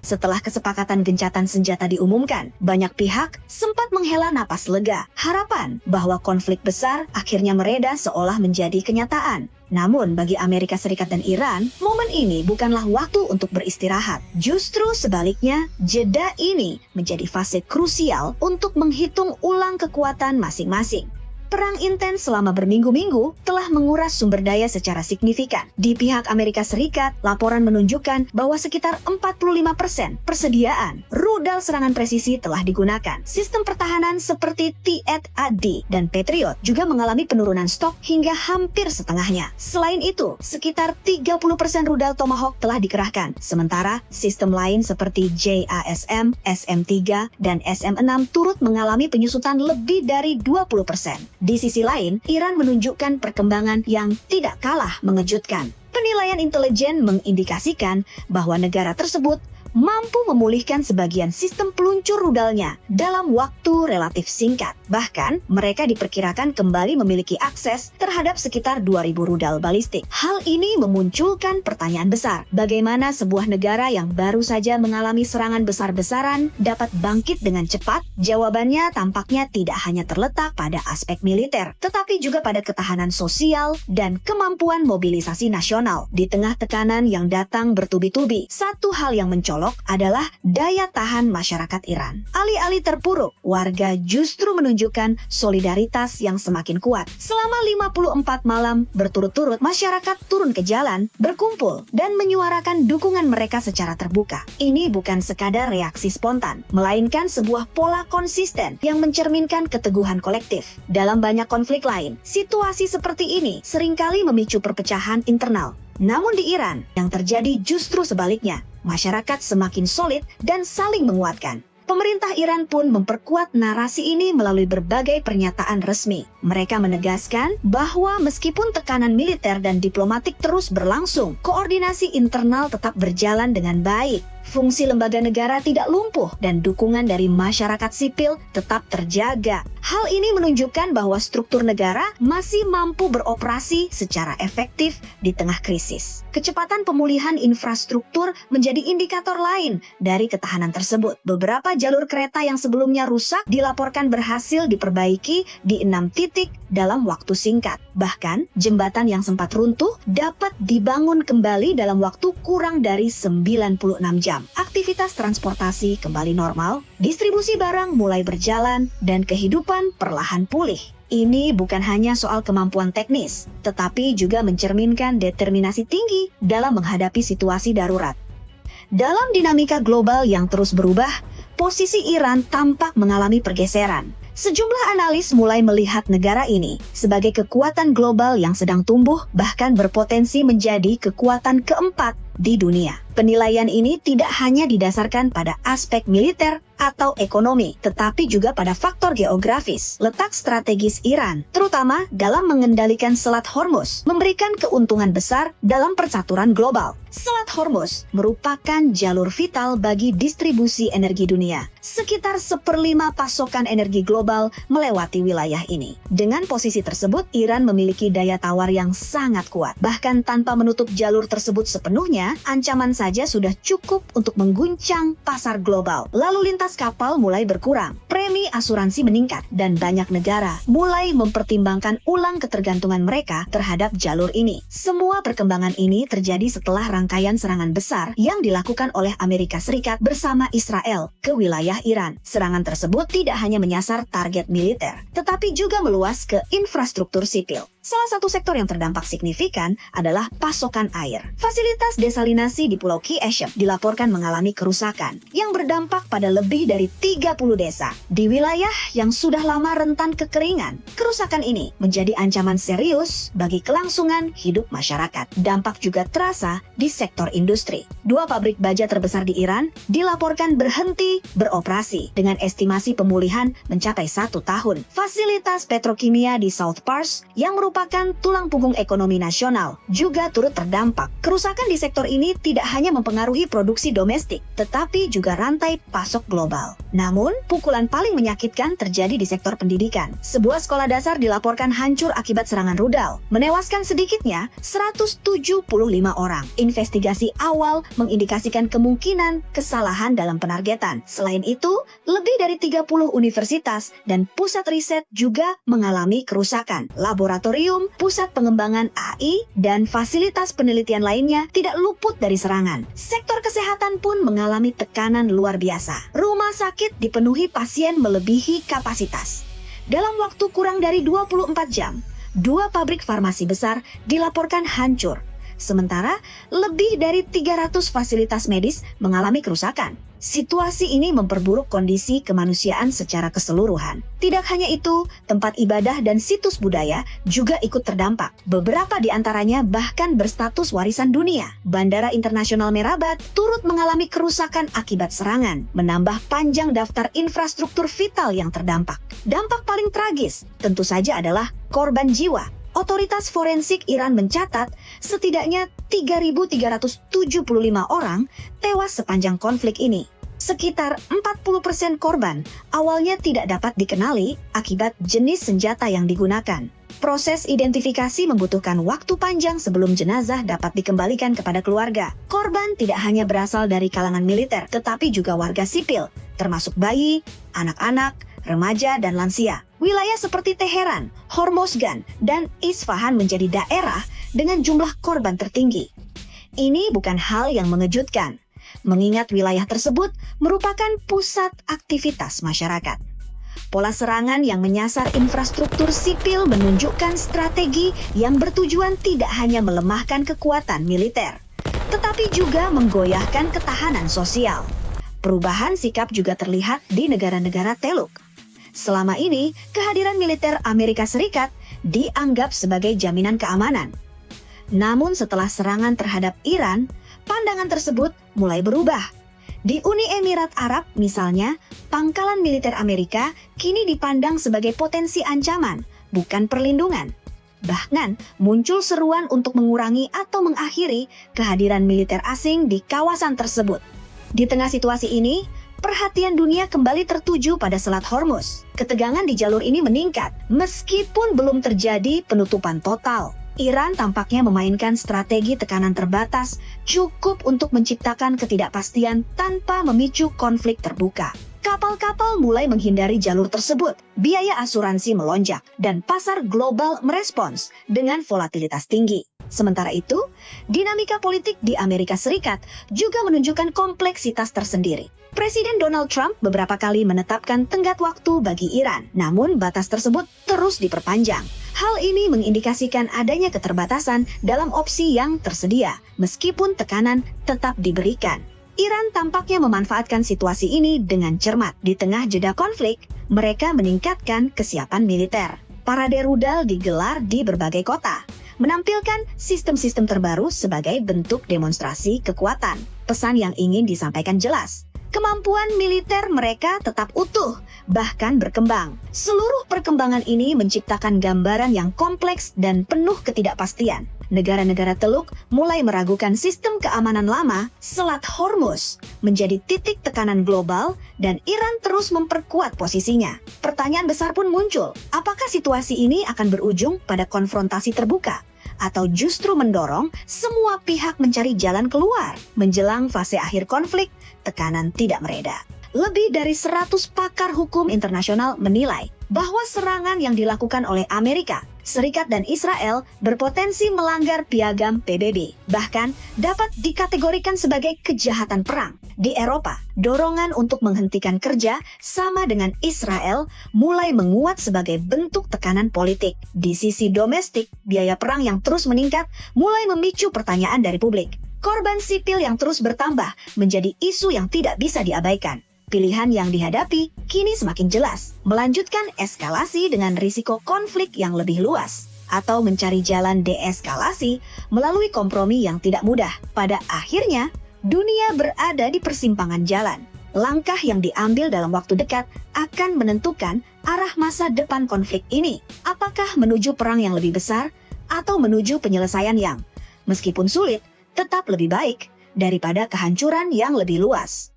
Setelah kesepakatan gencatan senjata diumumkan, banyak pihak sempat menghela napas lega. Harapan bahwa konflik besar akhirnya mereda seolah menjadi kenyataan. Namun bagi Amerika Serikat dan Iran, momen ini bukanlah waktu untuk beristirahat. Justru sebaliknya, jeda ini menjadi fase krusial untuk menghitung ulang kekuatan masing-masing. Perang intens selama berminggu-minggu telah menguras sumber daya secara signifikan. Di pihak Amerika Serikat, laporan menunjukkan bahwa sekitar 45% persediaan rudal serangan presisi telah digunakan. Sistem pertahanan seperti THAAD dan Patriot juga mengalami penurunan stok hingga hampir setengahnya. Selain itu, sekitar 30% rudal Tomahawk telah dikerahkan. Sementara, sistem lain seperti JASM, SM-3, dan SM-6 turut mengalami penyusutan lebih dari 20%. Di sisi lain, Iran menunjukkan perkembangan yang tidak kalah mengejutkan. Penilaian intelijen mengindikasikan bahwa negara tersebut mampu memulihkan sebagian sistem peluncur rudalnya dalam waktu relatif singkat. Bahkan, mereka diperkirakan kembali memiliki akses terhadap sekitar 2.000 rudal balistik. Hal ini memunculkan pertanyaan besar. Bagaimana sebuah negara yang baru saja mengalami serangan besar-besaran dapat bangkit dengan cepat? Jawabannya tampaknya tidak hanya terletak pada aspek militer, tetapi juga pada ketahanan sosial dan kemampuan mobilisasi nasional. Di tengah tekanan yang datang bertubi-tubi, satu hal yang mencolok adalah daya tahan masyarakat Iran. Alih-alih terpuruk, warga justru menunjukkan solidaritas yang semakin kuat. Selama 54 malam berturut-turut, masyarakat turun ke jalan, berkumpul, dan menyuarakan dukungan mereka secara terbuka. Ini bukan sekadar reaksi spontan, melainkan sebuah pola konsisten yang mencerminkan keteguhan kolektif. Dalam banyak konflik lain, situasi seperti ini seringkali memicu perpecahan internal. Namun di Iran, yang terjadi justru sebaliknya. Masyarakat semakin solid dan saling menguatkan. Pemerintah Iran pun memperkuat narasi ini melalui berbagai pernyataan resmi. Mereka menegaskan bahwa meskipun tekanan militer dan diplomatik terus berlangsung, koordinasi internal tetap berjalan dengan baik. Fungsi lembaga negara tidak lumpuh dan dukungan dari masyarakat sipil tetap terjaga. Hal ini menunjukkan bahwa struktur negara masih mampu beroperasi secara efektif di tengah krisis. Kecepatan pemulihan infrastruktur menjadi indikator lain dari ketahanan tersebut. Beberapa jalur kereta yang sebelumnya rusak dilaporkan berhasil diperbaiki di 6 titik dalam waktu singkat. Bahkan, jembatan yang sempat runtuh dapat dibangun kembali dalam waktu kurang dari 96 jam. Aktivitas transportasi kembali normal, distribusi barang mulai berjalan, dan kehidupan perlahan pulih. Ini bukan hanya soal kemampuan teknis, tetapi juga mencerminkan determinasi tinggi dalam menghadapi situasi darurat. Dalam dinamika global yang terus berubah, posisi Iran tampak mengalami pergeseran. Sejumlah analis mulai melihat negara ini sebagai kekuatan global yang sedang tumbuh, bahkan berpotensi menjadi kekuatan keempat di dunia. Penilaian ini tidak hanya didasarkan pada aspek militer atau ekonomi, tetapi juga pada faktor geografis. Letak strategis Iran, terutama dalam mengendalikan Selat Hormuz, memberikan keuntungan besar dalam percaturan global. Selat Hormuz merupakan jalur vital bagi distribusi energi dunia. Sekitar 1/5 pasokan energi global melewati wilayah ini. Dengan posisi tersebut, Iran memiliki daya tawar yang sangat kuat. Bahkan tanpa menutup jalur tersebut sepenuhnya, ancaman saja sudah cukup untuk mengguncang pasar global. Lalu lintas kapal mulai berkurang, premi asuransi meningkat, dan banyak negara mulai mempertimbangkan ulang ketergantungan mereka terhadap jalur ini. Semua perkembangan ini terjadi setelah rangkaian serangan besar yang dilakukan oleh Amerika Serikat bersama Israel ke wilayah Iran. Serangan tersebut tidak hanya menyasar target militer, tetapi juga meluas ke infrastruktur sipil. Salah satu sektor yang terdampak signifikan adalah pasokan air. Fasilitas desalinasi di Pulau Qasem dilaporkan mengalami kerusakan yang berdampak pada lebih dari 30 desa di wilayah yang sudah lama rentan kekeringan. Kerusakan ini menjadi ancaman serius bagi kelangsungan hidup masyarakat. Dampak juga terasa di sektor industri. 2 pabrik baja terbesar di Iran dilaporkan berhenti beroperasi dengan estimasi pemulihan mencapai 1 tahun. Fasilitas petrokimia di South Pars yang merupakan tulang punggung ekonomi nasional juga turut terdampak. Kerusakan di sektor ini tidak hanya mempengaruhi produksi domestik, tetapi juga rantai pasok global. Namun, pukulan paling menyakitkan terjadi di sektor pendidikan. Sebuah sekolah dasar dilaporkan hancur akibat serangan rudal, menewaskan sedikitnya 175 orang. Investigasi awal mengindikasikan kemungkinan kesalahan dalam penargetan. Selain itu, lebih dari 30 universitas dan pusat riset juga mengalami kerusakan. Laboratorium, pusat pengembangan AI, dan fasilitas penelitian lainnya tidak luput dari serangan. Sektor kesehatan pun mengalami tekanan luar biasa. Rumah sakit dipenuhi pasien melebihi kapasitas. Dalam waktu kurang dari 24 jam, 2 pabrik farmasi besar dilaporkan hancur. Sementara lebih dari 300 fasilitas medis mengalami kerusakan. Situasi ini memperburuk kondisi kemanusiaan secara keseluruhan. Tidak hanya itu, tempat ibadah dan situs budaya juga ikut terdampak. Beberapa di antaranya bahkan berstatus warisan dunia. Bandara Internasional Merabat turut mengalami kerusakan akibat serangan, menambah panjang daftar infrastruktur vital yang terdampak. Dampak paling tragis tentu saja adalah korban jiwa. Otoritas forensik Iran mencatat setidaknya 3.375 orang tewas sepanjang konflik ini. Sekitar 40% korban awalnya tidak dapat dikenali akibat jenis senjata yang digunakan. Proses identifikasi membutuhkan waktu panjang sebelum jenazah dapat dikembalikan kepada keluarga. Korban tidak hanya berasal dari kalangan militer, tetapi juga warga sipil, termasuk bayi, anak-anak, remaja, dan lansia. Wilayah seperti Teheran, Hormozgan, dan Isfahan menjadi daerah dengan jumlah korban tertinggi. Ini bukan hal yang mengejutkan, mengingat wilayah tersebut merupakan pusat aktivitas masyarakat. Pola serangan yang menyasar infrastruktur sipil menunjukkan strategi yang bertujuan tidak hanya melemahkan kekuatan militer, tetapi juga menggoyahkan ketahanan sosial. Perubahan sikap juga terlihat di negara-negara Teluk. Selama ini, kehadiran militer Amerika Serikat dianggap sebagai jaminan keamanan. Namun setelah serangan terhadap Iran, pandangan tersebut mulai berubah. Di Uni Emirat Arab misalnya, pangkalan militer Amerika kini dipandang sebagai potensi ancaman, bukan perlindungan. Bahkan muncul seruan untuk mengurangi atau mengakhiri kehadiran militer asing di kawasan tersebut. Di tengah situasi ini, perhatian dunia kembali tertuju pada Selat Hormuz. Ketegangan di jalur ini meningkat, meskipun belum terjadi penutupan total. Iran tampaknya memainkan strategi tekanan terbatas, cukup untuk menciptakan ketidakpastian tanpa memicu konflik terbuka. Kapal-kapal mulai menghindari jalur tersebut, biaya asuransi melonjak, dan pasar global merespons dengan volatilitas tinggi. Sementara itu, dinamika politik di Amerika Serikat juga menunjukkan kompleksitas tersendiri. Presiden Donald Trump beberapa kali menetapkan tenggat waktu bagi Iran, namun batas tersebut terus diperpanjang. Hal ini mengindikasikan adanya keterbatasan dalam opsi yang tersedia, meskipun tekanan tetap diberikan. Iran tampaknya memanfaatkan situasi ini dengan cermat. Di tengah jeda konflik, mereka meningkatkan kesiapan militer. Parade rudal digelar di berbagai kota, menampilkan sistem-sistem terbaru sebagai bentuk demonstrasi kekuatan. Pesan yang ingin disampaikan jelas. Kemampuan militer mereka tetap utuh, bahkan berkembang. Seluruh perkembangan ini menciptakan gambaran yang kompleks dan penuh ketidakpastian. Negara-negara Teluk mulai meragukan sistem keamanan lama. Selat Hormuz menjadi titik tekanan global dan Iran terus memperkuat posisinya. Pertanyaan besar pun muncul, apakah situasi ini akan berujung pada konfrontasi terbuka? Atau justru mendorong semua pihak mencari jalan keluar? Menjelang fase akhir konflik, tekanan tidak mereda. Lebih dari 100 pakar hukum internasional menilai bahwa serangan yang dilakukan oleh Amerika Serikat dan Israel berpotensi melanggar piagam PBB, bahkan dapat dikategorikan sebagai kejahatan perang. Di Eropa, dorongan untuk menghentikan kerja sama dengan Israel mulai menguat sebagai bentuk tekanan politik. Di sisi domestik, biaya perang yang terus meningkat mulai memicu pertanyaan dari publik. Korban sipil yang terus bertambah menjadi isu yang tidak bisa diabaikan. Pilihan yang dihadapi kini semakin jelas, melanjutkan eskalasi dengan risiko konflik yang lebih luas, atau mencari jalan deeskalasi melalui kompromi yang tidak mudah. Pada akhirnya, dunia berada di persimpangan jalan. Langkah yang diambil dalam waktu dekat akan menentukan arah masa depan konflik ini. Apakah menuju perang yang lebih besar, atau menuju penyelesaian yang, meskipun sulit, tetap lebih baik daripada kehancuran yang lebih luas.